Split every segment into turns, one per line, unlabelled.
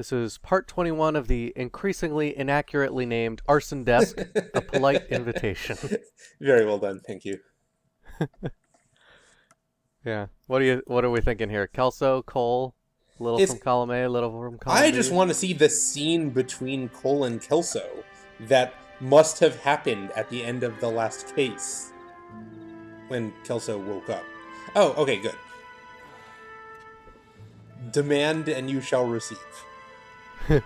This is part 21 of the increasingly inaccurately named Arson Desk, A Polite Invitation.
Very well done, thank you.
Yeah. What are we thinking here? Kelso, Cole, little
It's
from column A, little from
I
column
just
B.
want to see the scene between Cole and Kelso that must have happened at the end of the last case when Kelso woke up. Oh, okay, good. Demand and you shall receive.
Hello,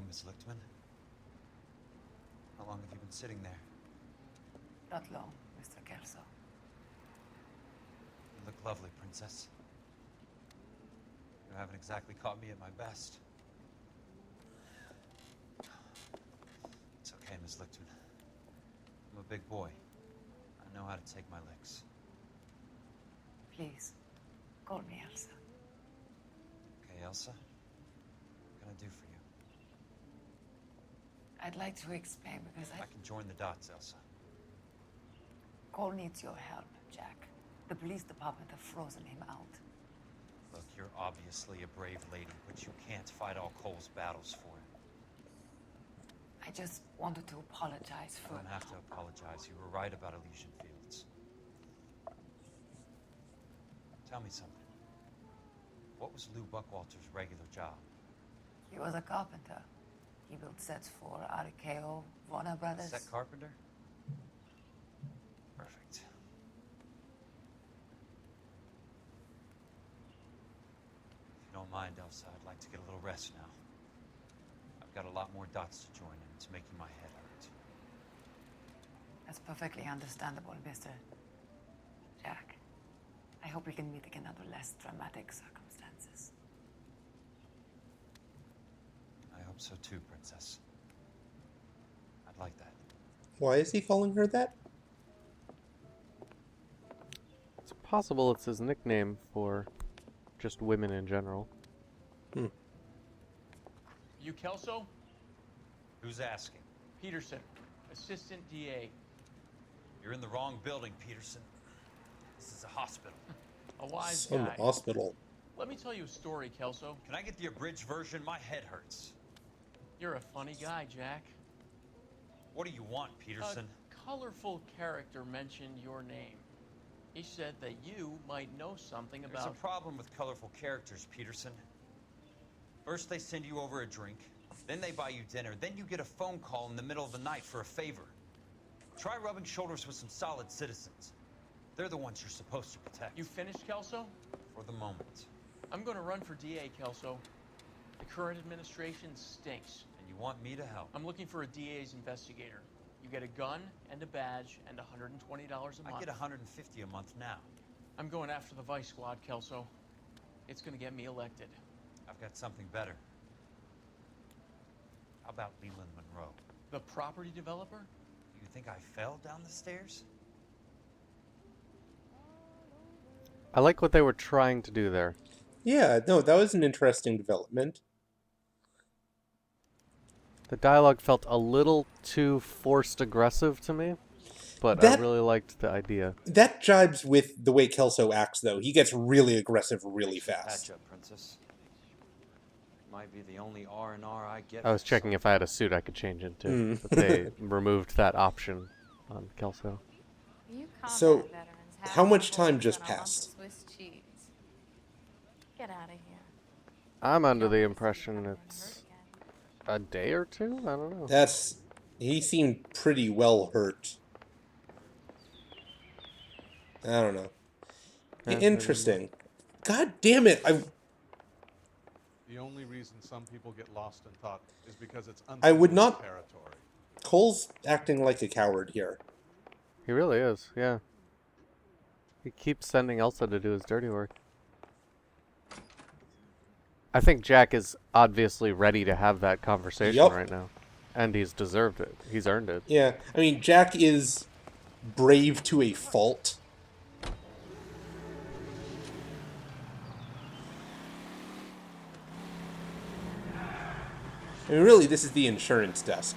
Miss Lichtman. How long have you been sitting there?
Not long, Mr. Kelso.
You look lovely, Princess. You haven't exactly caught me at my best. It's okay, Miss Lichtman. I'm a big boy. I know how to take my licks.
Please, call me Elsa.
Okay, Elsa? What can I do for you?
I'd like to explain because
I can join the dots, Elsa.
Cole needs your help, Jack. The police department have frozen him out.
Look, you're obviously a brave lady, but you can't fight all Cole's battles for him.
I just wanted to apologize for...
You don't have to apologize. You were right about Elysian Fields. Tell me something. What was Lou Buckwalter's regular job?
He was a carpenter. He built sets for RKO, Warner Brothers.
Set carpenter? Perfect. If you don't mind, Elsa, I'd like to get a little rest now. I've got a lot more dots to join, and it's making my head hurt.
That's perfectly understandable, Mr. Jack. I hope we can meet again under less dramatic circumstances.
I hope so too, Princess. I'd like that.
Why is he calling her that?
It's possible it's his nickname for just women in general.
You Kelso?
Who's asking?
Peterson, Assistant DA.
You're in the wrong building, Peterson. This is a hospital.
A wise
Some
guy.
hospital.
Let me tell you a story, Kelso.
Can I get the abridged version? My head hurts.
You're a funny guy, Jack.
What do you want, Peterson?
A colorful character mentioned your name. He said that you might know something
There's
about...
a problem with colorful characters, Peterson. First they send you over a drink, then they buy you dinner, then you get a phone call in the middle of the night for a favor. Try rubbing shoulders with some solid citizens. They're the ones you're supposed to protect.
You finished, Kelso?
For the moment.
I'm going to run for DA, Kelso. The current administration stinks.
And you want me to help?
I'm looking for a DA's investigator. You get a gun and a badge and $120 a month.
I get $150 a month now.
I'm going after the Vice Squad, Kelso. It's going to get me elected.
I've got something better. How about Leland Monroe?
The property developer?
You think I fell down the stairs?
I like what they were trying to do there.
Yeah, no, that was an interesting development.
The dialogue felt a little too forced aggressive to me, but I really liked the idea.
That jibes with the way Kelso acts, though. He gets really aggressive really fast.
Patch up, Princess. Might be the only R&R I get.
I was checking if I had a suit I could change into, but they removed that option on Kelso.
So, how much time just passed?
Get out of here.
I'm under the impression it's a day or two? I don't know.
He seemed pretty well hurt. I don't know. Interesting. God damn it!
The only reason some people get lost in thought is because it's
I would not-
territory.
Cole's acting like a coward here.
He really is, yeah. He keeps sending Elsa to do his dirty work. I think Jack is obviously ready to have that conversation right now. And he's deserved it. He's earned it.
Yeah, I mean, Jack is brave to a fault. I mean, really, this is the insurance desk.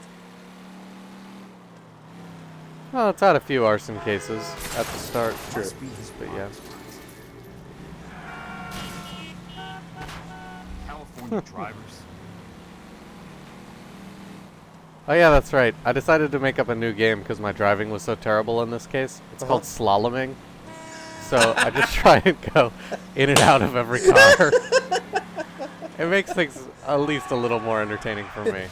Well, it's had a few arson cases at the start.
True.
But yeah.
California drivers.
Oh yeah, that's right. I decided to make up a new game because my driving was so terrible in this case. It's called slaloming. So I just try and go in and out of every car. It makes things at least a little more entertaining for me.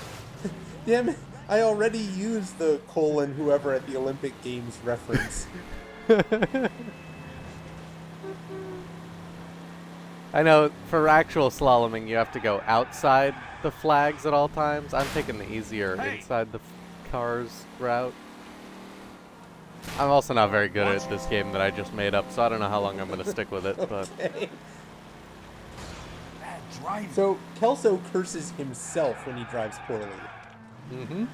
Damn it. I already used the colon whoever at the Olympic Games reference.
I know, for actual slaloming, you have to go outside the flags at all times. I'm taking the easier inside the car's route. I'm also not very good at this game that I just made up, so I don't know how long I'm going to stick with it. But
Okay.
Bad driving.
So, Kelso curses himself when he drives poorly.
mm-hmm.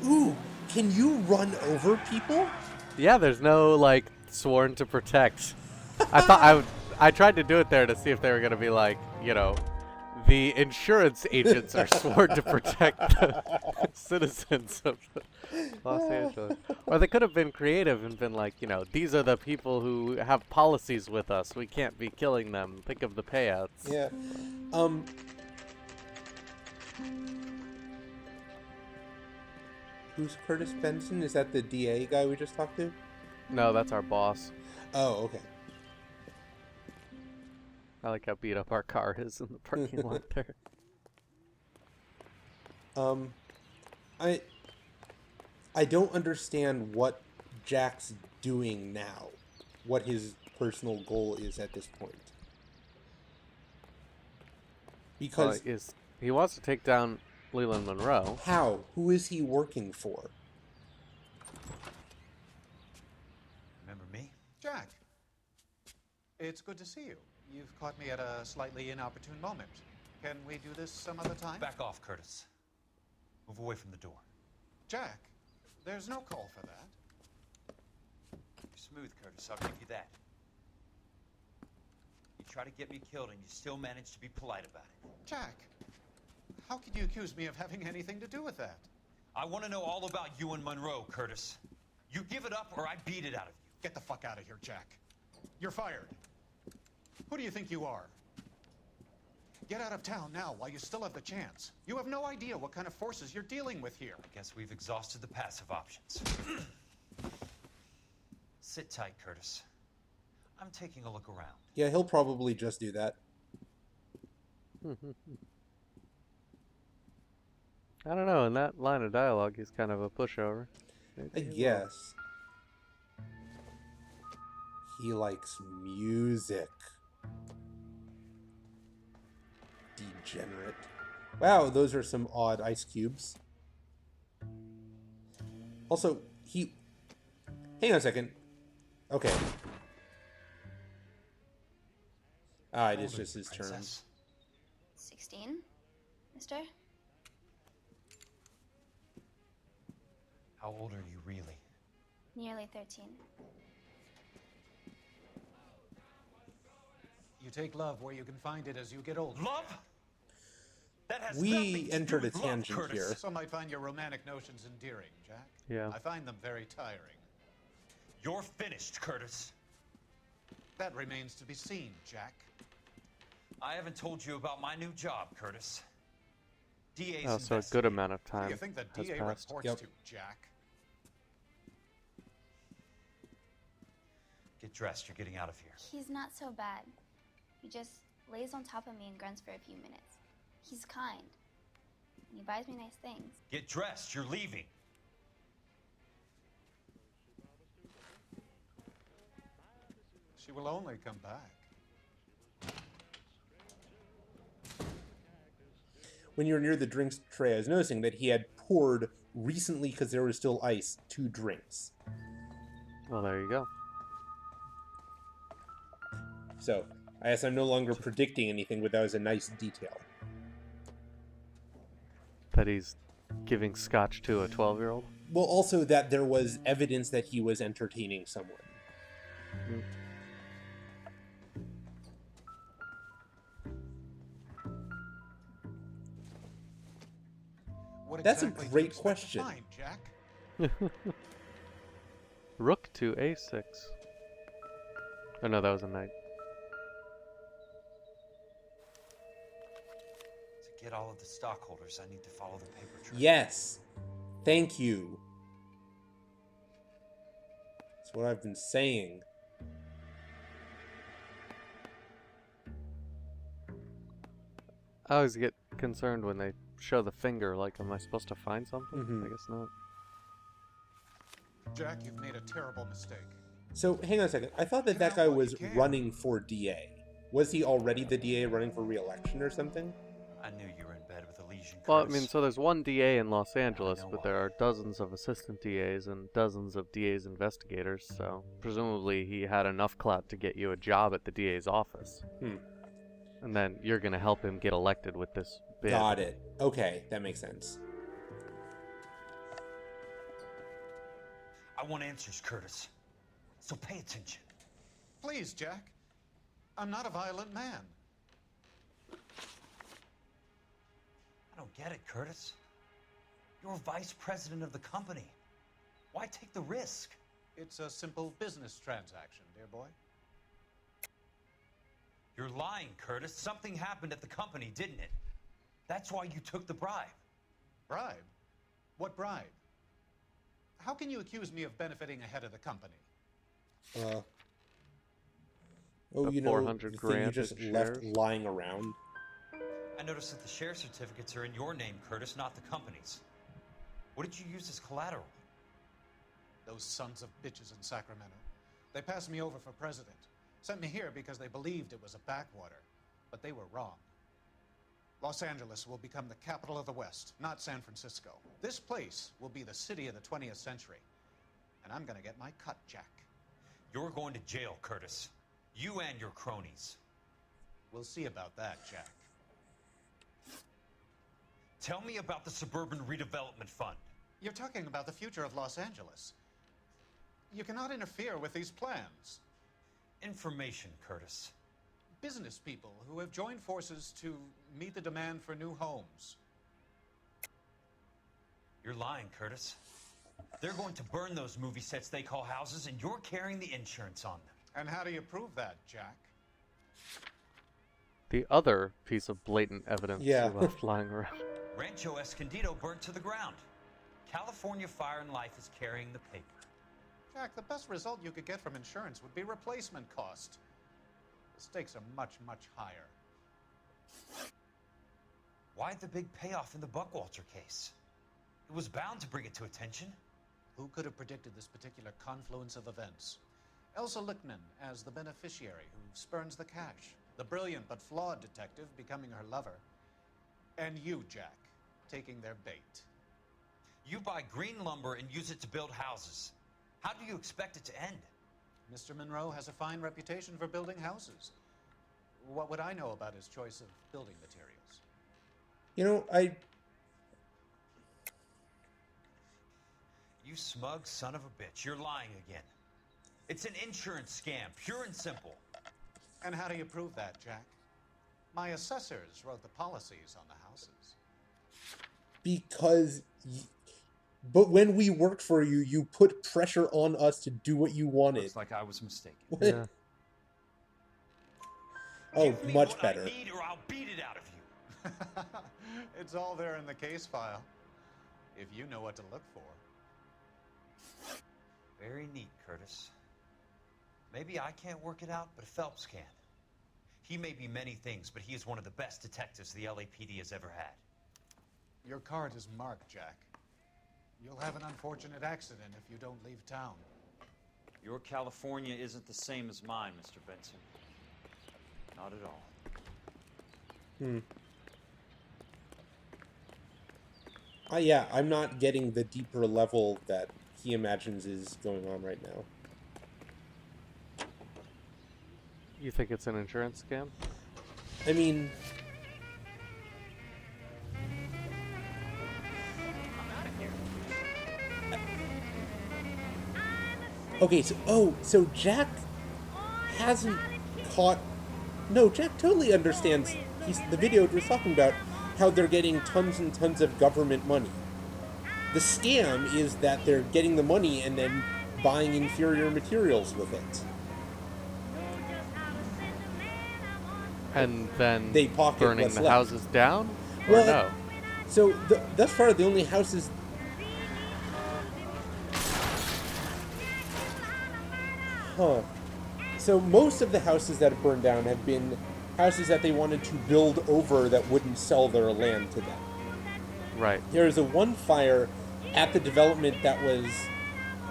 Ooh, can you run over people?
Yeah, there's no, like, sworn to protect. I tried to do it there to see if they were going to be like, you know, the insurance agents are sworn to protect the citizens of Los Angeles. Or they could have been creative and been like, you know, these are the people who have policies with us. We can't be killing them. Think of the payouts.
Yeah. Who's Curtis Benson? Is that the DA guy we just talked to?
No, that's our boss.
Oh, okay.
I like how beat up our car is in the parking lot there.
I don't understand what Jack's doing now. What his personal goal is at this point. Because
He wants to take down Leland Monroe.
how? Who is he working for?
Remember me?
Jack, it's good to see you. You've caught me at a slightly inopportune moment. Can we do this some other time?
Back off, Curtis. Move away from the door.
Jack, there's no call for that.
You're smooth, Curtis. I'll give you that. You try to get me killed and you still manage to be polite about it.
Jack, how could you accuse me of having anything to do with that?
I want to know all about you and Monroe, Curtis. You give it up or I beat it out of you.
Get the fuck out of here, Jack. You're fired. Who do you think you are? Get out of town now while you still have the chance. You have no idea what kind of forces you're dealing with here.
I guess we've exhausted the passive options. Sit tight, Curtis. I'm taking a look around.
Yeah, he'll probably just do that.
I don't know, in that line of dialogue, he's kind of a pushover.
I guess. He likes music. Degenerate. Wow, those are some odd ice cubes. Also, hang on a second. Okay. Ah, it is just his turn.
Princess.
16, mister?
How old are you really?
Nearly 13.
You take love where you can find it as you get older.
Love? That has
We
nothing to do
entered a
with love,
tangent
Curtis.
here.
Some might find your romantic notions endearing, Jack.
Yeah.
I find them very tiring.
You're finished, Curtis.
That remains to be seen, Jack.
I haven't told you about my new job, Curtis. DA's
Oh, so a good amount of
Who do
time
you think the
has
DA
passed.
reports
Yep.
to, Jack?
Get dressed, you're getting out of here.
He's not so bad. He just lays on top of me and grunts for a few minutes. He's kind. And he buys me nice things.
Get dressed, you're leaving.
She will only come back.
When you were near the drinks tray, I was noticing that he had poured recently, because there was still ice, 2 drinks.
Well, there you go.
So, I guess I'm no longer predicting anything, but that was a nice detail.
That he's giving scotch to a 12-year-old.
Well, also that there was evidence that he was entertaining someone.
What
That's a
exactly do you
great
expect to
question.
find, Jack?
Rook to a6. Oh no, that was a knight.
To get all of the stockholders, I need to follow the paper trail.
Yes. Thank you. That's what I've been saying.
I always get concerned when they show the finger, like, am I supposed to find something?
Mhm.
I guess not.
Jack, you've made a terrible mistake.
So, hang on a second. I thought that that guy was running for DA. Was he already the DA running for re-election or something?
I knew you were in bed with Elysian.
Well, I
Curtis.
mean, so there's one DA in Los Angeles,
know
but
why.
there are dozens of assistant DAs and dozens of DA's investigators, so presumably he had enough clout to get you a job at the DA's office. And then you're gonna help him get elected with this bid.
Got it. Okay, that makes sense.
I want answers, Curtis. So pay attention.
Please, Jack. I'm not a violent man.
I don't get it, Curtis. You're vice president of the company. Why take the risk?
It's a simple business transaction, dear boy.
You're lying, Curtis. Something happened at the company, didn't it? That's why you took the bribe.
Bribe? What bribe? How can you accuse me of benefiting ahead of the company?
Oh,
The
you know,
400
the thing you
grand
just
in
left
shares?
lying around.
I noticed that the share certificates are in your name, Curtis, not the company's. What did you use as collateral?
Those sons of bitches in Sacramento. They passed me over for president. Sent me here because they believed it was a backwater. But they were wrong. Los Angeles will become the capital of the West, not San Francisco. This place will be the city of the 20th century. And I'm gonna get my cut, Jack.
You're going to jail, Curtis. You and your cronies.
We'll see about that, Jack.
Tell me about the Suburban Redevelopment Fund.
You're talking about the future of Los Angeles. You cannot interfere with these plans.
Information, Curtis.
Business people who have joined forces to meet the demand for new homes.
You're lying, Curtis. They're going to burn those movie sets they call houses, and you're carrying the insurance on them.
And how do you prove that, Jack?
The other piece of blatant evidence
Yeah.
you left lying around.
Rancho Escondido burnt to the ground. California Fire and Life is carrying the paper.
Jack, the best result you could get from insurance would be replacement cost. The stakes are much, much higher.
Why the big payoff in the Buckwalter case? It was bound to bring it to attention.
Who could have predicted this particular confluence of events? Elsa Lichtman as the beneficiary who spurns the cash. The brilliant but flawed detective becoming her lover. And you, Jack, taking their bait.
You buy green lumber and use it to build houses. How do you expect it to end?
Mr. Monroe has a fine reputation for building houses. What would I know about his choice of building materials?
You know,
You smug son of a bitch. You're lying again. It's an insurance scam, pure and simple.
And how do you prove that, Jack? My assessors wrote the policies on the houses.
because... But when we worked for you, you put pressure on us to do what you wanted.
Looks like I was mistaken.
Yeah.
Oh,
Give me
much
what
better.
I need or I'll beat it out of you.
It's all there in the case file. If you know what to look for.
Very neat, Curtis. Maybe I can't work it out, but Phelps can. He may be many things, but he is one of the best detectives the LAPD has ever had.
Your card is marked, Jack. You'll have an unfortunate accident if you don't leave town.
Your California isn't the same as mine, Mr. Benson. Not at all.
Yeah, I'm not getting the deeper level that he imagines is going on right now.
You think it's an insurance scam?
I mean... Okay, so Jack hasn't caught... No, Jack totally understands. The video was talking about how they're getting tons and tons of government money. The scam is that they're getting the money and then buying inferior materials with it.
And then
They pocket
burning
what's
the
left.
houses down? Or
Well,
no?
So thus far, the only houses. Huh. So most of the houses that have burned down have been houses that they wanted to build over that wouldn't sell their land to them.
Right.
There was a one fire at the development that was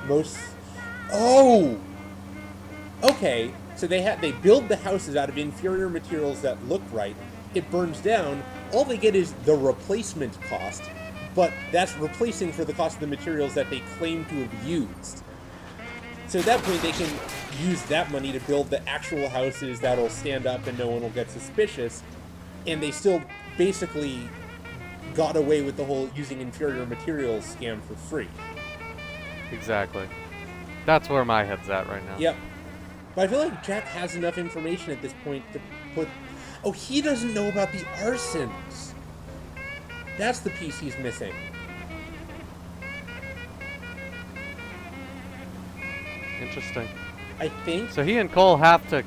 most. Oh. Okay. So they build the houses out of inferior materials that look right. It burns down. All they get is the replacement cost, but that's replacing for the cost of the materials that they claim to have used. So at that point, they can use that money to build the actual houses that'll stand up and no one will get suspicious, and they still basically got away with the whole using inferior materials scam for free.
Exactly. That's where my head's at right now.
Yep. But I feel like Jack has enough information at this point to put... Oh, he doesn't know about the arsons! That's the piece he's missing.
Interesting.
I think...
So he and Cole have to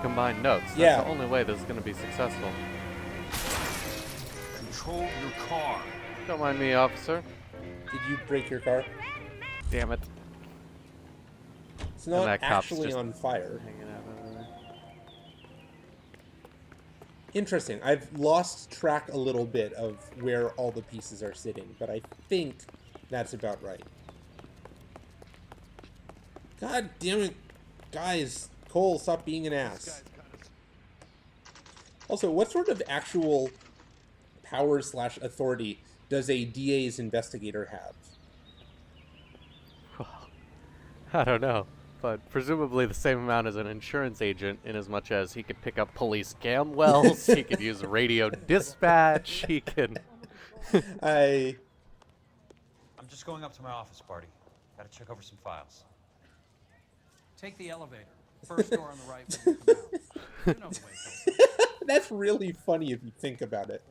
combine notes. That's
Yeah.
the only way this is going to be successful.
Control your car.
Don't mind me, officer.
Did you break your car?
Damn it.
It's
And
not
that cop's
actually
just
on fire.
Hanging out over there.
Interesting. I've lost track a little bit of where all the pieces are sitting, but I think that's about right. God damn it. Guys, Cole, stop being an ass. Also, what sort of actual power/authority does a DA's investigator have?
Well, I don't know. But presumably the same amount as an insurance agent, in as much as he could pick up police scam wells, he could use radio dispatch, he can...
I'm
just going up to my office, Barty. Gotta check over some files.
Take the elevator. First door on the right when you come out. You know the way, Kelso.
That's really funny if you think about it.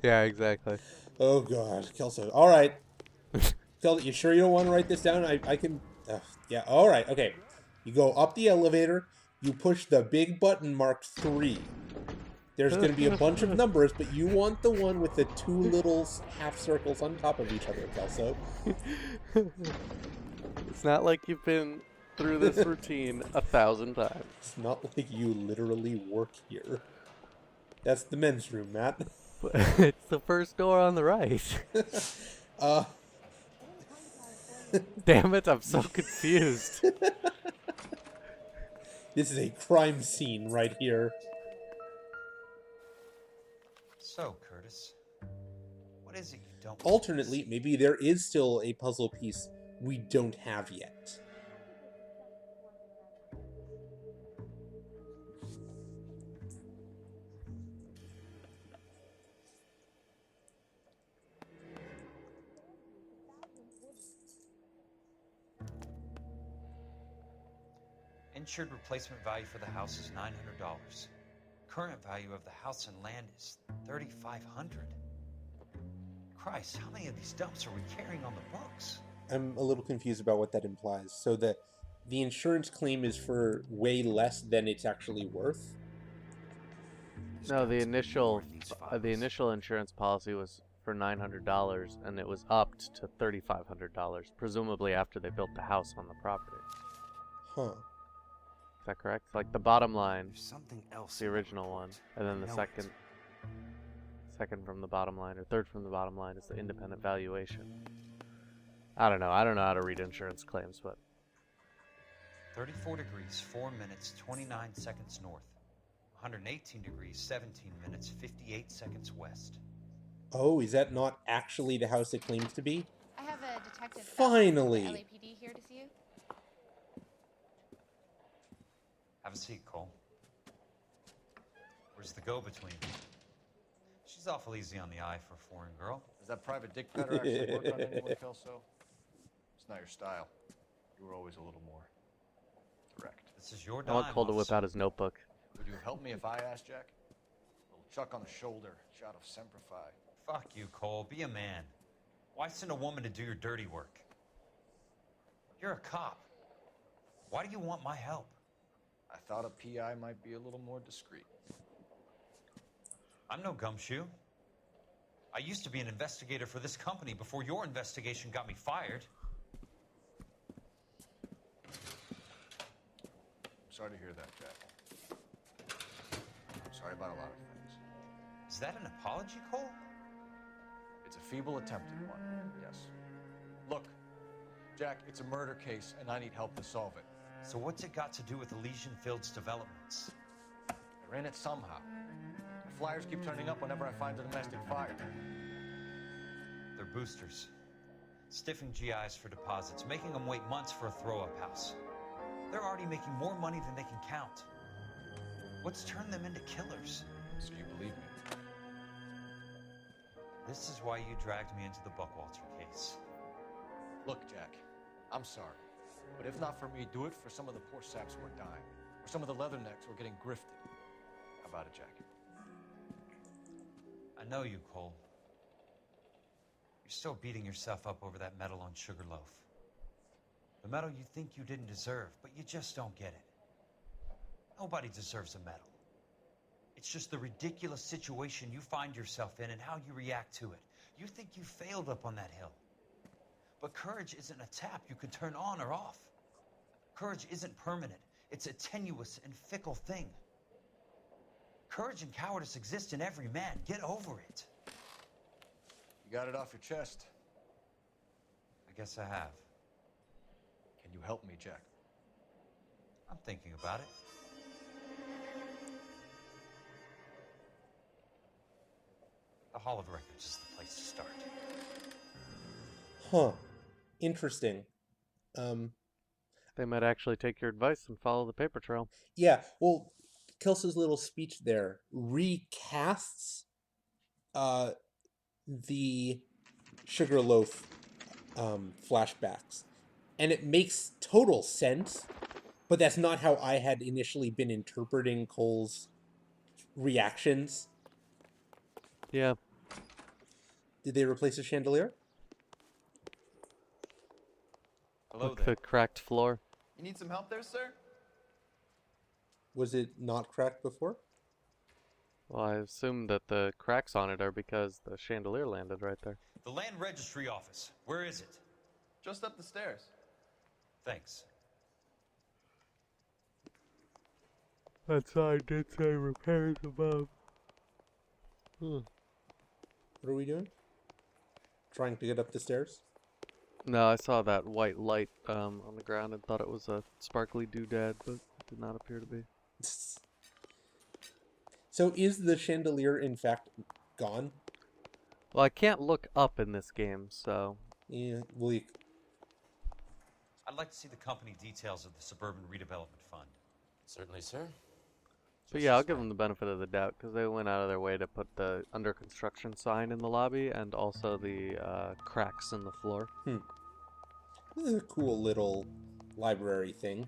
Yeah, exactly.
Oh god, Kelso. Alright. Kelso, you sure you don't want to write this down? I can... yeah, alright, okay. You go up the elevator, you push the big button marked 3. There's going to be a bunch of numbers, but you want the one with the 2 little half circles on top of each other, Kelso.
It's not like you've been through this routine 1,000 times.
It's not like you literally work here. That's the men's room, Matt.
It's the first door on the right. Damn it, I'm so confused.
This is a crime scene right here.
So, Curtis, what is it you don't...
Alternately, maybe there is still a puzzle piece we don't have yet.
Insured replacement value for the house is $900. Current value of the house and land is $3,500. Christ, how many of these dumps are we carrying on the books?
I'm a little confused about what that implies. So the insurance claim is for way less than it's actually worth?
No, the initial insurance policy was for $900, and it was upped to $3,500, presumably after they built the house on the property.
Huh.
Is that correct? Like the bottom line,
There's something else.
the original one, and then the second from the bottom line, or third from the bottom line is the independent valuation. I don't know how to read insurance claims, but
34 degrees, 4 minutes, 29 seconds north. 118 degrees, 17 minutes, 58 seconds west.
Oh, is that not actually the house it claims to be?
I have a detective
Finally.
from the LAPD here to see you.
Have a seat, Cole. Where's the go-between? She's awful easy on the eye for a foreign girl.
Does that private dick petter actually work on anyone, Kelso? It's not your style. You were always a little more direct.
This is your
I want
dime,
Cole to whip
officer.
out his notebook.
Would you help me if I asked, Jack? A little chuck on the shoulder, shot of Semper Fi.
Fuck you, Cole. Be a man. Why send a woman to do your dirty work? You're a cop. Why do you want my help?
I thought a PI might be a little more discreet.
I'm no gumshoe. I used to be an investigator for this company before your investigation got me fired.
Sorry to hear that, Jack. Sorry about a lot of things.
Is that an apology, Cole?
It's a feeble attempt at one, yes. Look, Jack, it's a murder case, and I need help to solve it.
So what's it got to do with Elysian Fields developments?
They're in it somehow. The flyers keep turning up whenever I find a domestic fire.
They're boosters. Stiffing GIs for deposits, making them wait months for a throw-up house. They're already making more money than they can count. What's turned them into killers?
So you believe me?
This is why you dragged me into the Buckwalter case.
Look, Jack, I'm sorry. But if not for me, do it for some of the poor saps who are dying. Or some of the leathernecks who are getting grifted. How about it, Jack?
I know you, Cole. You're still beating yourself up over that medal on Sugarloaf. The medal you think you didn't deserve, but you just don't get it. Nobody deserves a medal. It's just the ridiculous situation you find yourself in and how you react to it. You think you failed up on that hill. But courage isn't a tap you can turn on or off. Courage isn't permanent. It's a tenuous and fickle thing. Courage and cowardice exist in every man. Get over it.
You got it off your chest.
I guess I have.
Can you help me, Jack?
I'm thinking about it. The Hall of Records is the place to start.
Huh. Interesting.
They might actually take your advice and follow the paper trail.
Yeah, well, Kelso's little speech there recasts the Sugarloaf flashbacks. And it makes total sense, but that's not how I had initially been interpreting Cole's reactions.
Yeah.
Did they replace the chandelier?
Hello
Like
there.
the cracked floor.
You need some help there, sir?
Was it not cracked before?
Well, I assume that the cracks on it are because the chandelier landed right there.
The Land Registry Office. Where is it?
Just up the stairs.
Thanks.
That sign did say repairs above.
What are we doing? Trying to get up the stairs?
No, I saw that white light on the ground and thought it was a sparkly doodad, but it did not appear to be.
So is the chandelier in fact gone?
Well, I can't look up in this game, so...
Yeah, well,
I'd like to see the company details of the Suburban Redevelopment Fund.
Certainly, sir.
But yeah, I'll give them the benefit of the doubt, because they went out of their way to put the under construction sign in the lobby, and also the cracks in the floor.
This is a cool little library thing.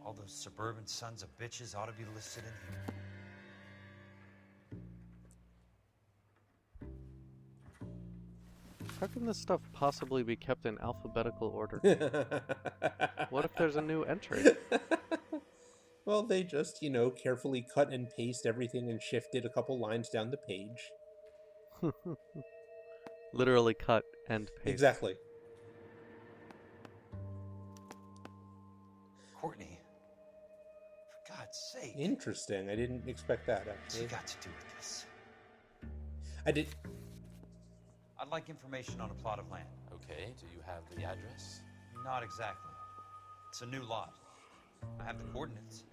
All those suburban sons of bitches ought to be listed in here.
How can this stuff possibly be kept in alphabetical order? What if there's a new entry?
Well, they just, carefully cut and paste everything and shifted a couple lines down the page.
Literally cut and paste.
Exactly.
Courtney, for God's sake.
Interesting. I didn't expect that,
What's
actually.
he got to do with this?
I did...
I'd like information on a plot of land.
Okay, do you have the address?
Not exactly. It's a new lot. I have the coordinates.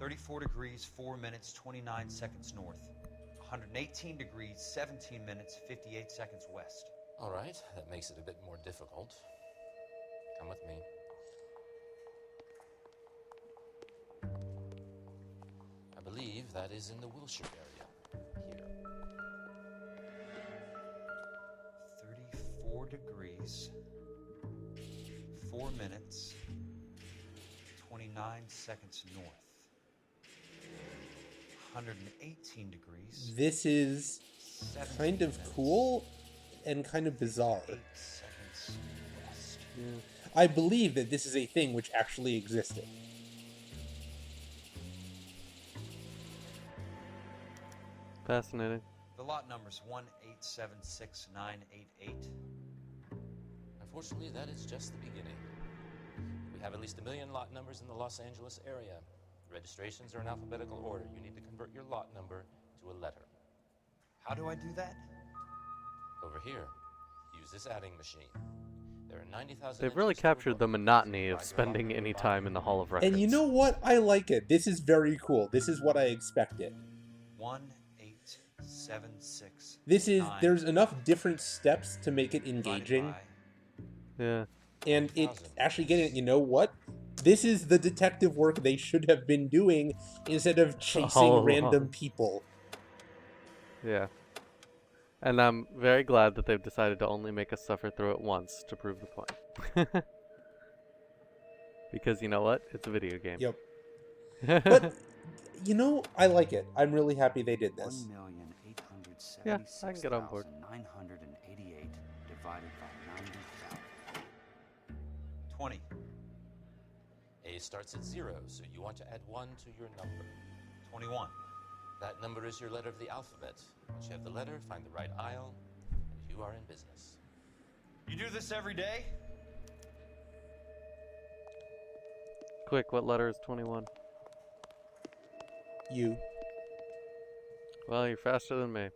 34 degrees, 4 minutes, 29 seconds north. 118 degrees, 17 minutes, 58 seconds west.
All right, that makes it a bit more difficult. Come with me. I believe that is in the Wilshire area. Here.
34 degrees, 4 minutes, 29 seconds north. 118 degrees.
This is kind of cool and kind of bizarre.
8 seconds west.
Yeah. I believe that this is a thing which actually existed.
Fascinating.
The lot number's 1876988.
Unfortunately, that is just the beginning. We have at least 1 million lot numbers in the Los Angeles area. Registrations are in alphabetical order. You need to convert your lot number to a letter.
How do I do that?
Over here, use this adding machine. There are 90,000.
They've really captured the monotony of spending any time in the Hall of Records.
And you know what? I like it. This is very cool. This is what I expected.
18769.
This is, there's enough different steps to make it engaging.
Yeah.
And it's actually getting, you know what? This is the detective work they should have been doing instead of chasing random people.
Yeah. And I'm very glad that they've decided to only make us suffer through it once to prove the point. Because you know what? It's a video game.
Yep. But, you know, I like it. I'm really happy they did this.
1,876,988
Yeah, I can get on board.
divided by 90,000.
20.
A starts at 0, so you want to add 1 to your number.
21.
That number is your letter of the alphabet. Once you have the letter, find the right aisle, and you are in business.
You do this every day?
Quick, what letter is 21?
U.
Well, you're faster than me.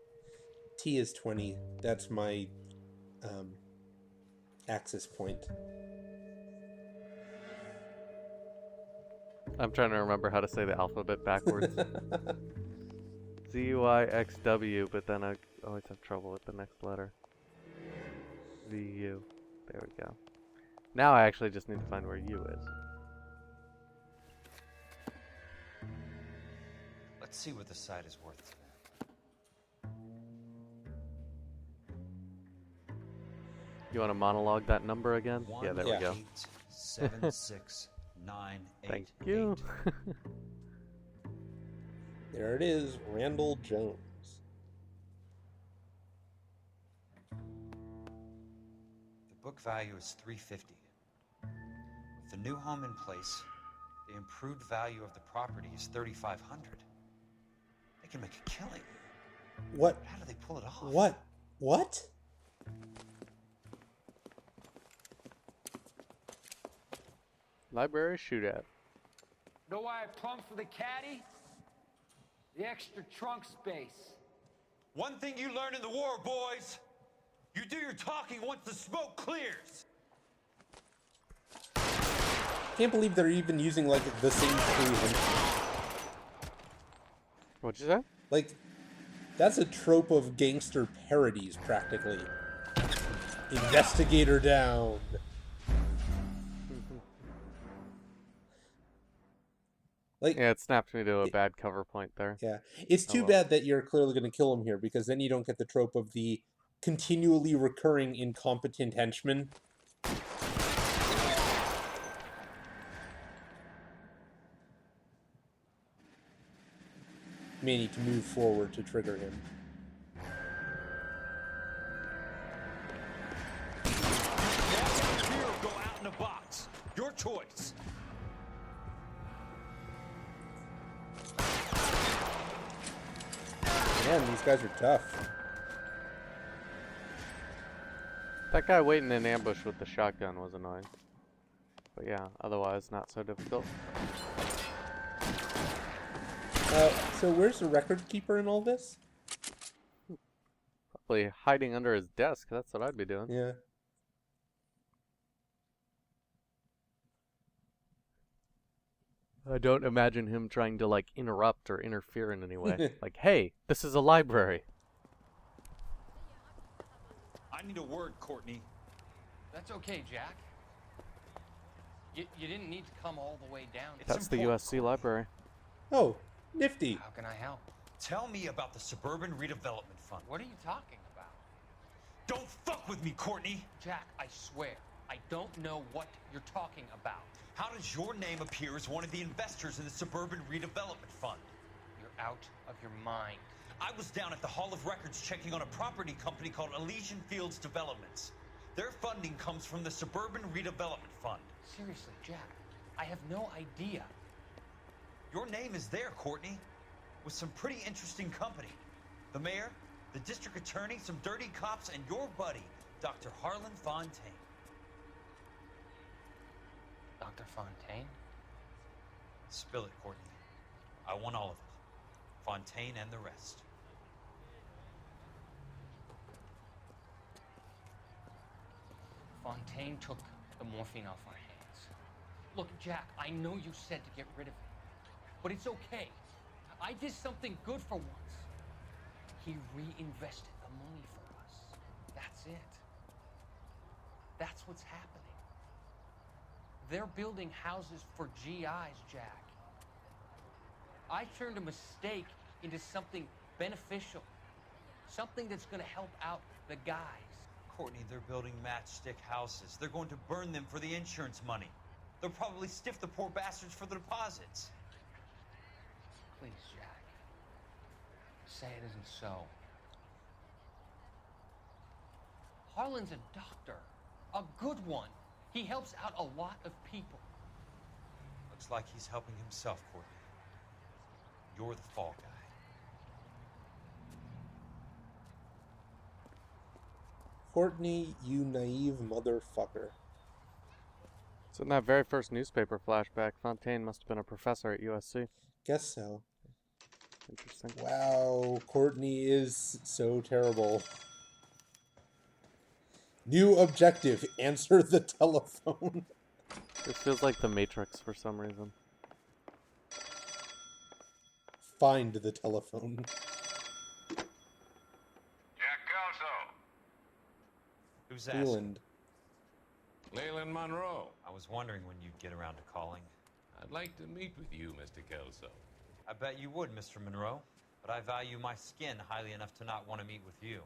T is 20. That's my access point.
I'm trying to remember how to say the alphabet backwards. Z-Y-X-W, but then I always have trouble with the next letter. V-U. There we go. Now I actually just need to find where U is.
Let's see what the site is worth.
You want to monologue that number again? Yeah, there we go.
1876988.
Thank you.
There it is, Randall Jones.
The book value is $350. With the new home in place, the improved value of the property is $3,500. They can make a killing.
What?
How do they pull it off?
What? What?
Library shootout.
Know why I plumbed for the caddy? The extra trunk space.
One thing you learn in the war, boys. You do your talking once the smoke clears.
Can't believe they're even using, like, the same crew.
What'd you say?
Like, that's a trope of gangster parodies, practically. Investigator down. Like,
yeah, it snapped me to a bad cover point there.
Yeah. It's too bad that you're clearly going to kill him here, because then you don't get the trope of the continually recurring incompetent henchman. May need to move forward to trigger him.
Go out in a box. Your choice.
Man, these guys are tough.
That guy waiting in ambush with the shotgun was annoying. But yeah, otherwise not so difficult.
So where's the record keeper in all this?
Probably hiding under his desk. That's what I'd be doing.
Yeah.
I don't imagine him trying to, like, interrupt or interfere in any way. Like, hey, this is a library.
I need a word, Courtney.
That's okay, Jack. You didn't need to come all the way down.
That's the USC library.
Oh, nifty.
How can I help?
Tell me about the Suburban Redevelopment Fund.
What are you talking about?
Don't fuck with me, Courtney.
Jack, I swear, I don't know what you're talking about.
How does your name appear as one of the investors in the Suburban Redevelopment Fund?
You're
out of your mind.
I was down at the Hall of Records checking on a property company called Elysian Fields Developments. Their funding comes from the Suburban Redevelopment Fund.
Seriously, Jack, I have no idea.
Your name is there, Courtney, with some pretty interesting company. The mayor, the district attorney, some dirty cops, and your buddy, Dr. Harlan Fontaine.
Dr. Fontaine?
Spill it, Courtney. I want all of it. Fontaine and the rest.
Fontaine took the morphine off our hands. Look, Jack, I know you said to get rid of it, but it's okay. I did something good for once. He reinvested the money for us. That's it. That's what's happening. They're building houses for GIs, Jack. I turned a mistake into something beneficial. Something that's gonna help out the guys.
Courtney, they're building matchstick houses. They're going to burn them for the insurance money. They'll probably stiff the poor bastards for the deposits.
Please, Jack. Say it isn't so. Harlan's a doctor. A good one. He helps out a lot of people.
Looks like he's helping himself, Courtney. You're the fall guy.
Courtney, you naive motherfucker.
So in that very first newspaper flashback, Fontaine must have been a professor at USC.
Guess so.
Interesting.
Wow, Courtney is so terrible. New objective, answer the telephone.
This feels like the Matrix for some reason.
Find the telephone.
Jack Kelso.
Who's that?
Leland.
Leland Monroe.
I was wondering when you'd get around to calling.
I'd like to meet with you, Mr. Kelso.
I bet you would, Mr. Monroe. But I value my skin highly enough to not want to meet with you.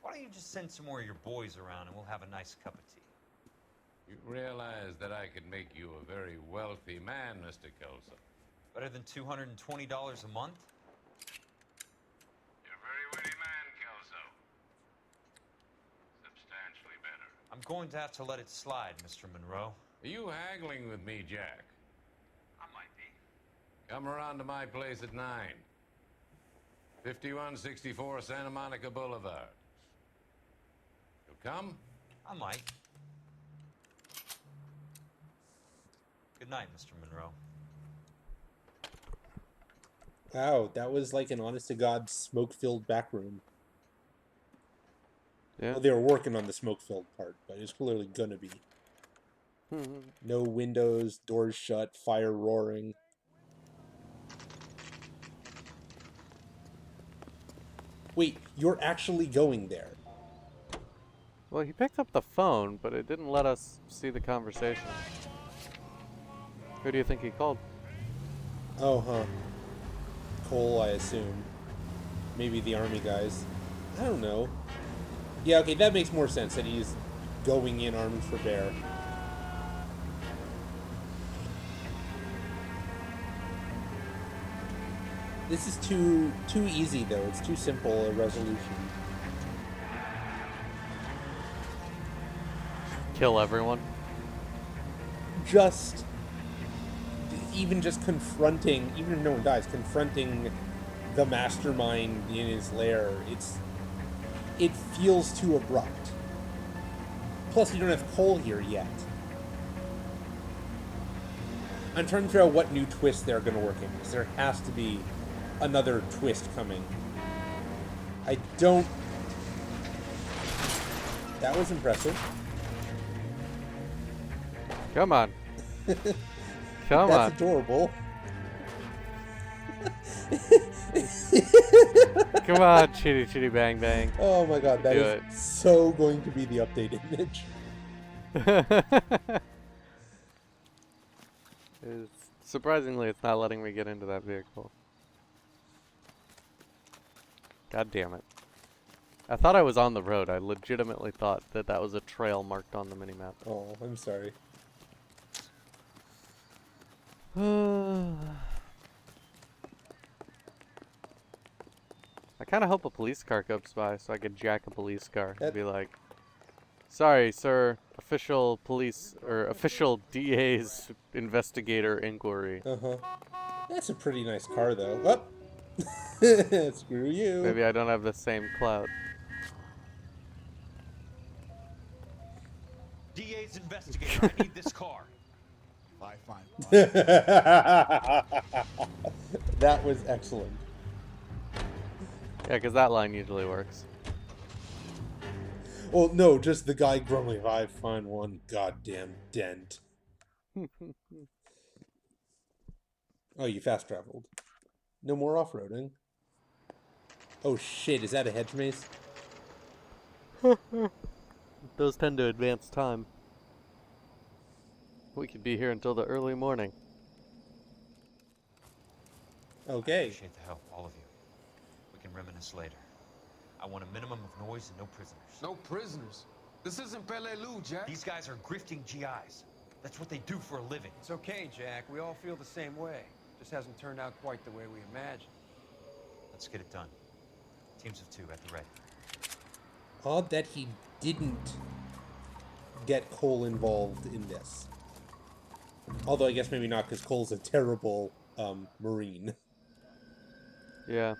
Why don't you just send some more of your boys around and we'll have a nice cup of tea?
You realize that I could make you a very wealthy man, Mr. Kelso.
Better than $220 a month?
You're a very witty man, Kelso. Substantially better.
I'm going to have to let it slide, Mr. Monroe.
Are you haggling with me, Jack?
I might be.
Come around to my place at 9. 5164 Santa Monica Boulevard. You'll come?
I might. Good night, Mr. Monroe.
Wow, that was like an honest-to-God smoke-filled back room.
Yeah.
Well, they were working on the smoke-filled part, but it's clearly gonna be. No windows, doors shut, fire roaring. Wait, you're actually going there?
Well, he picked up the phone, but it didn't let us see the conversation. Who do you think he called?
Oh, huh. Cole, I assume. Maybe the army guys. I don't know. Yeah, okay, that makes more sense that he's going in armed for bear. This is too easy, though. It's too simple a resolution.
Kill everyone?
Just... Even just confronting, even if no one dies, confronting the mastermind in his lair, it feels too abrupt. Plus, you don't have Cole here yet. I'm trying to figure out what new twist they're going to work in, because there has to be another twist coming. I don't... That was impressive.
Come on. Come
That's
on.
adorable.
Come on, chitty chitty bang bang.
Oh my god, that
Do
is so going to be the update image.
Surprisingly, it's not letting me get into that vehicle. God damn it. I thought I was on the road. I legitimately thought that that was a trail marked on the minimap.
Oh, I'm sorry.
I kind of hope a police car comes by so I could jack a police car and be like, "Sorry, sir, official police or official DA's investigator inquiry."
That's a pretty nice car, though. Oh. Screw you.
Maybe I don't have the same clout.
DA's investigator, I need this car.
Fine.
That was excellent.
Yeah, because that line usually works.
Well, no, just the guy grumbling, I find one goddamn dent. Oh, you fast traveled. No more off-roading. Oh shit, is that a hedge maze?
Those tend to advance time. We could be here until the early morning.
Okay.
I appreciate the help, all of you. We can reminisce later. I want a minimum of noise and no prisoners.
No prisoners? This isn't Peleliu, Jack.
These guys are grifting GIs. That's what they do for a living.
It's okay, Jack. We all feel the same way. Just hasn't turned out quite the way we imagined.
Let's get it done. Teams of 2 at the ready.
Odd that he didn't get Cole involved in this. Although I guess maybe not, because Cole's a terrible Marine.
Yeah.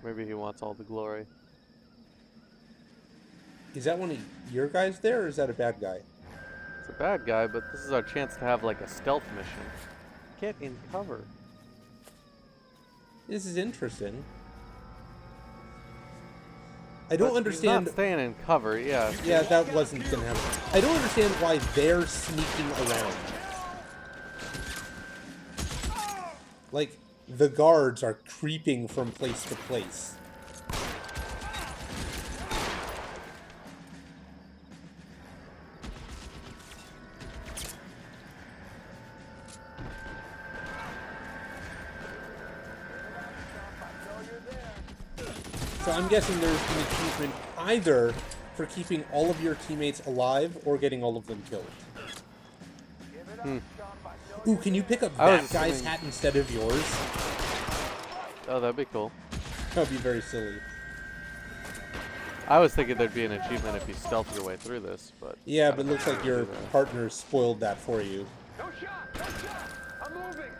Maybe he wants all the glory.
Is that one of your guys there, or is that a bad guy?
It's a bad guy, but this is our chance to have like a stealth mission. Get in cover.
This is interesting. I don't understand.
He's not staying in cover, yeah.
Yeah, that wasn't gonna happen. I don't understand why they're sneaking around. Like, the guards are creeping from place to place. So I'm guessing there's an achievement either for keeping all of your teammates alive or getting all of them killed. Ooh, can you pick up that guy's hat instead of yours?
Oh, that'd be cool.
That would be very silly.
I was thinking there'd be an achievement if you stealth your way through this, but...
Yeah, but it looks like your partner spoiled that for you.
No shot! No shot! I'm moving!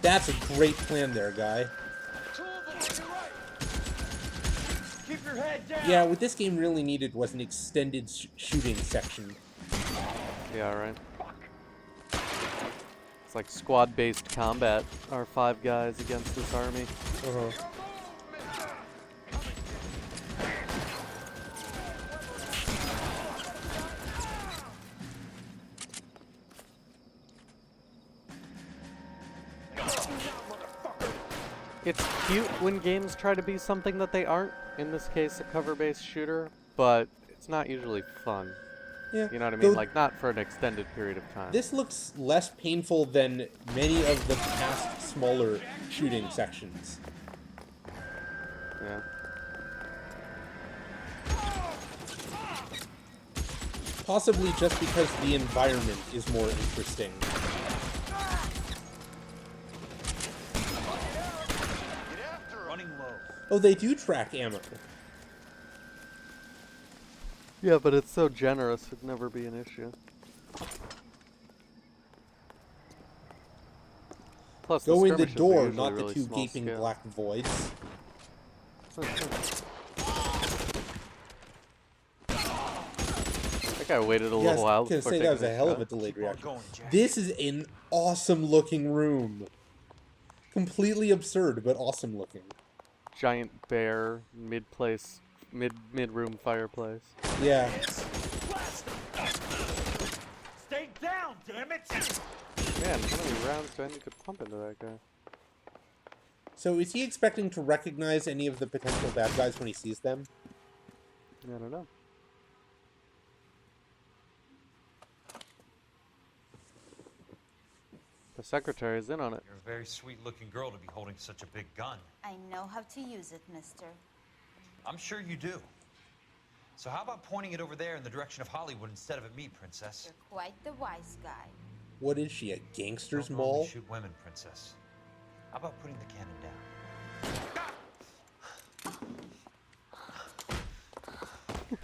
That's a great plan there, guy.
Keep your head down!
Yeah, what this game really needed was an extended shooting section.
Yeah, right. It's like squad-based combat. Our 5 guys against this army. It's cute when games try to be something that they aren't. In this case, a cover-based shooter, but it's not usually fun.
Yeah.
You know what I mean? Like, not for an extended period of time.
This looks less painful than many of the past smaller shooting sections.
Yeah.
Possibly just because the environment is more interesting.
Running low.
Oh, they do track ammo.
Yeah, but it's so generous, it'd never be an issue. Plus,
Go in the
skirmishes are
door,
usually
not the
really
two
small
gaping
scale.
black voids.
That guy waited a little while.
I was gonna
before
say that
taking
was a
his
hell
shot.
of a delayed reaction. This is an awesome looking room. Completely absurd, but awesome looking.
Giant bear, mid-room fireplace.
Yeah.
Stay down, damn it!
Man, how many rounds do I need to pump into that guy?
So is he expecting to recognize any of the potential bad guys when he sees them?
I don't know. The secretary's in on it.
You're a very sweet-looking girl to be holding such a big gun.
I know how to use it, mister.
I'm sure you do. So how about pointing it over there in the direction of Hollywood instead of at me, Princess?
You're quite the wise guy.
What is she, a gangster's
Don't normally
mall?
shoot women, Princess. How about putting the cannon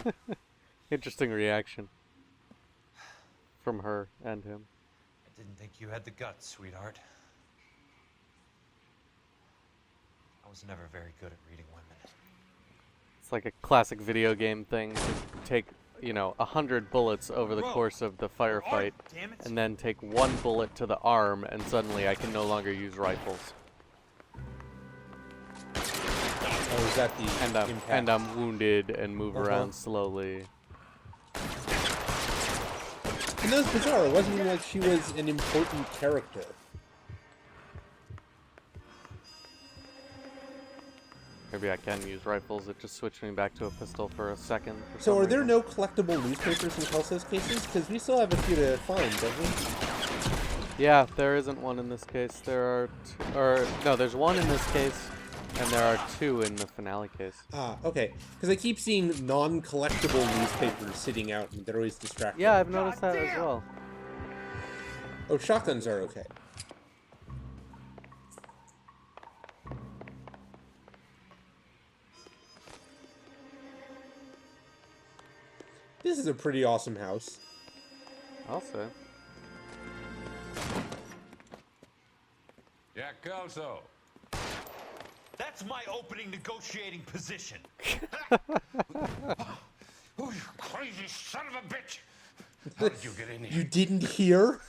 down?
Interesting reaction from her and him.
I didn't think you had the guts, sweetheart. I was never very good at reading women.
It's like a classic video game thing to take, 100 bullets over the course of the firefight, and then take one bullet to the arm, and suddenly I can no longer use rifles.
Oh, is that the impact?
And I'm wounded and move around slowly.
And that was bizarre. It wasn't even like she was an important character.
Maybe I can use rifles. It just switched me back to a pistol for a second.
So are there no collectible newspapers in Kelso's cases? Because we still have a few to find, don't we?
Yeah, there isn't one in this case. No, there's one in this case, and there are two in the finale case.
Ah, okay. Because I keep seeing non-collectible newspapers sitting out, and they're always distracting.
Yeah, I've noticed that as well.
Oh, shotguns are okay. This is a pretty awesome house.
I'll say.
Jack Kelso.
That's my opening negotiating position.
Oh, you crazy son of a bitch! How did you get in here?
You didn't hear?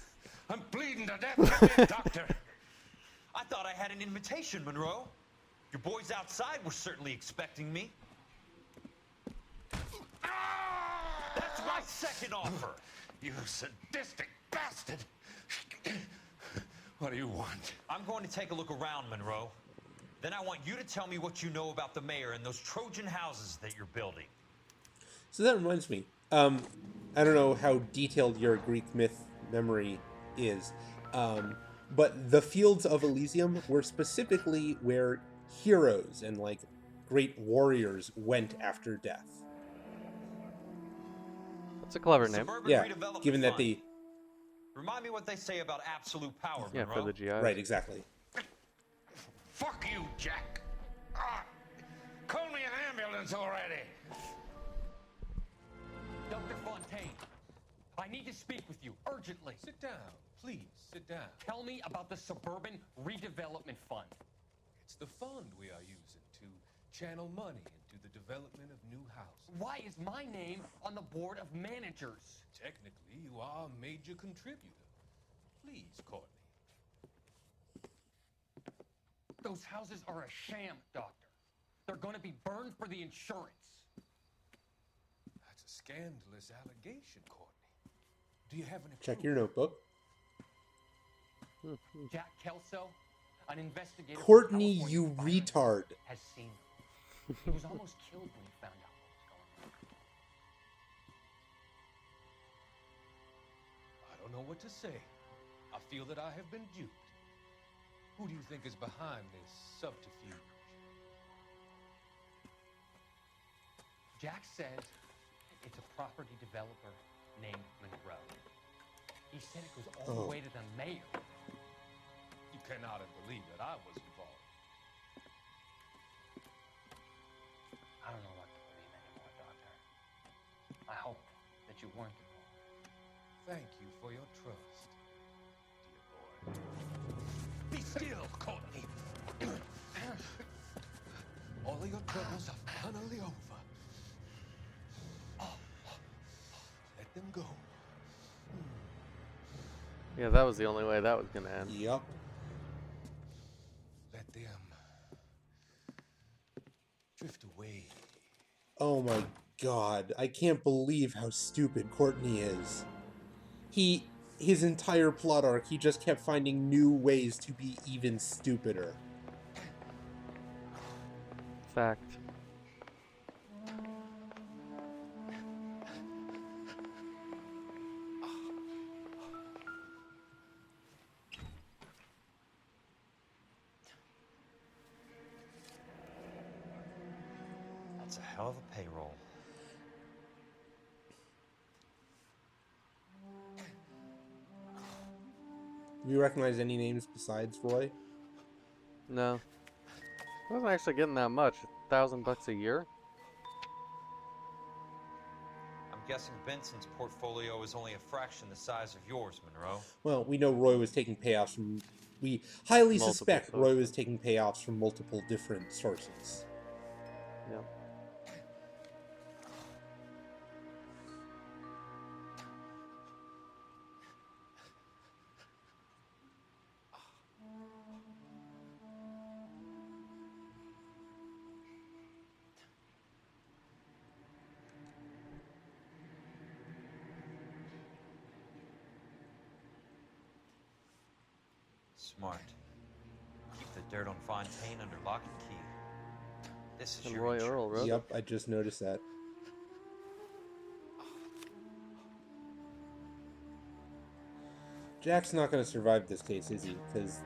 I'm bleeding to death. Get me a doctor.
I thought I had an invitation, Monroe. Your boys outside were certainly expecting me. That's my second offer.
You sadistic bastard. What do you want?
I'm going to take a look around, Monroe. Then I want you to tell me what you know about the mayor and those Trojan houses that you're building.
So that reminds me. I don't know how detailed your Greek myth memory is, but the Fields of Elysium were specifically where heroes and, like, great warriors went after death.
That's a clever name.
Yeah, given that the...
Remind me what they say about absolute power,
Yeah,
Monroe.
for the GIs.
Right, exactly.
Fuck you, Jack. Call me an ambulance already.
Dr. Fontaine, I need to speak with you urgently.
Sit down, please, sit down.
Tell me about the Suburban Redevelopment Fund.
It's the fund we are using to channel money into the development of new houses.
Why is my name on the board of managers?
Technically, you are a major contributor. Please, Courtney.
Those houses are a sham, Doctor. They're going to be burned for the insurance.
That's a scandalous allegation, Courtney. Do you have any
Check
proof?
your notebook.
Jack Kelso, an investigator. from
Courtney,
California
you
Fire
retard.
Has seen them. He was almost killed when he found out what was going on.
I don't know what to say. I feel that I have been duped. Who do you think is behind this subterfuge?
Jack says it's a property developer named Monroe. He said it goes all the way to the mayor.
You cannot have believed that I was involved.
I don't know what to believe anymore, Doctor. I hope that you weren't involved.
Thank you for your trust, dear boy.
Be still, Courtney.
All of your troubles are finally over. Let them go.
Yeah, that was the only way that was gonna end.
Yup.
Let them drift away.
Oh my god. I can't believe how stupid Courtney is. His entire plot arc, he just kept finding new ways to be even stupider.
Fact.
That's a hell of a payroll.
Do you recognize any names besides Roy?
No. I wasn't actually getting that much. $1,000 a year?
I'm guessing Benson's portfolio is only a fraction the size of yours, Monroe.
Well, we know Roy was taking payoffs from... We highly
Multiple
suspect
sources.
Roy was taking payoffs from multiple different sources.
Yep.
Smart. Keep the dirt on Fontaine under lock and key. This is
And
your
Roy
insurance.
Earl wrote it.
Yep, I just noticed that. Jack's not going to survive this case, is he? Because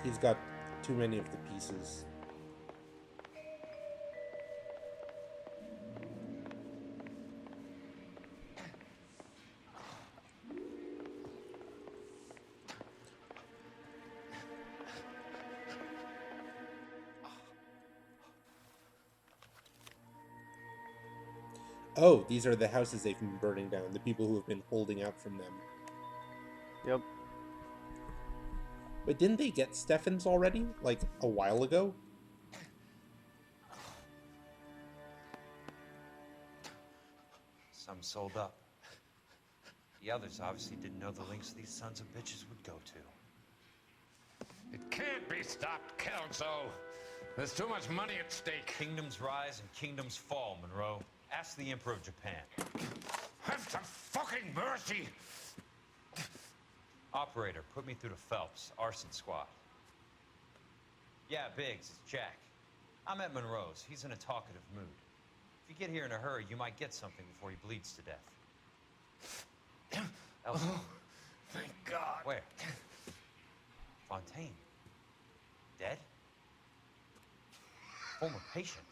he's got too many of the pieces. Oh, these are the houses they've been burning down. The people who have been holding out from them.
Yep.
But didn't they get Stephens already? Like, a while ago?
Some sold up. The others obviously didn't know the links these sons of bitches would go to.
It can't be stopped, Kelso. There's too much money at stake.
Kingdoms rise and kingdoms fall, Monroe. Ask the Emperor of Japan.
Have some fucking mercy!
Operator, put me through to Phelps, arson squad. Yeah, Biggs, it's Jack. I'm at Monroe's. He's in a talkative mood. If you get here in a hurry, you might get something before he bleeds to death. Elsa.
Oh, thank God.
Where? Fontaine. Dead? Former patient.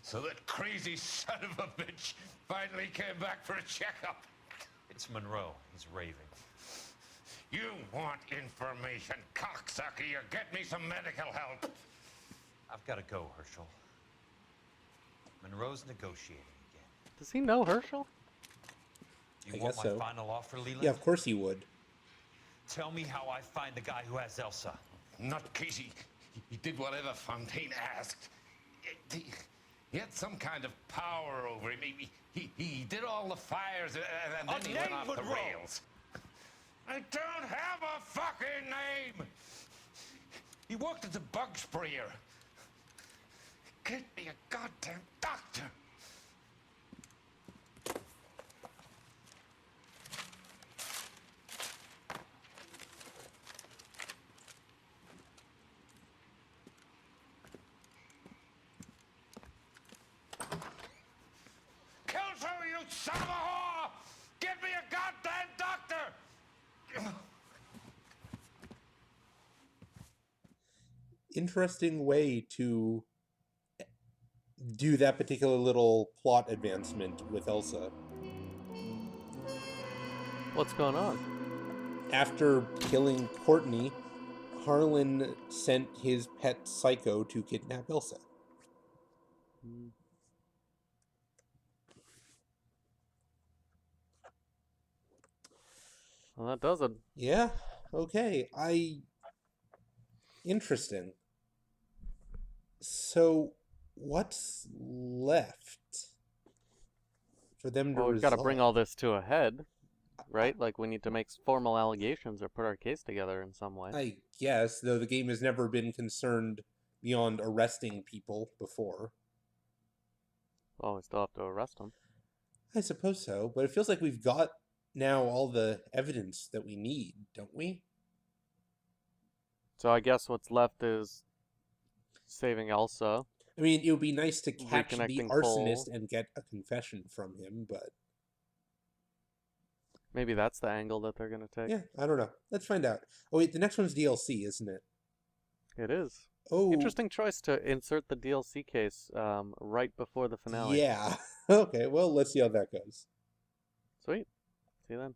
So that crazy son of a bitch finally came back for a checkup.
It's Monroe. He's raving.
You want information, cocksucker. You get me some medical help.
I've got to go, Herschel. Monroe's negotiating again.
Does he know Herschel?
Do you
I
want
guess
my
so.
final offer, Leland?
Yeah, of course he would.
Tell me how I find the guy who has Elsa.
Not Casey. He did whatever Fontaine asked. He had some kind of power over him. He did all the fires, and then he went off the rails. I don't have a fucking name! He worked as a bug sprayer. Get me a goddamn doctor! Kelso, you son of a whore! Get me a goddamn doctor!
Interesting way to do that particular little plot advancement with Elsa.
What's going on?
After killing Courtney, Harlan sent his pet Psycho to kidnap Elsa.
Well, that does it.
Yeah, okay. Interesting. So, what's left for them to
Well, we've got to
resolve?
bring all this to a head, right? Like, we need to make formal allegations or put our case together in some way.
I guess, though the game has never been concerned beyond arresting people before.
Well, we still have to arrest them.
I suppose so, but it feels like we've got now all the evidence that we need, don't we?
So I guess what's left is saving Elsa.
I mean, it would be nice to catch the
Reconnecting
arsonist
Cole.
and get a confession from him, but
Maybe that's the angle that they're going to take.
yeah, I don't know. Let's find out. Oh wait, the next one's DLC, isn't it?
It is.
Oh,
Interesting choice to insert the DLC case right before the finale.
yeah. Okay, well, let's see how that goes.
Sweet. See you then.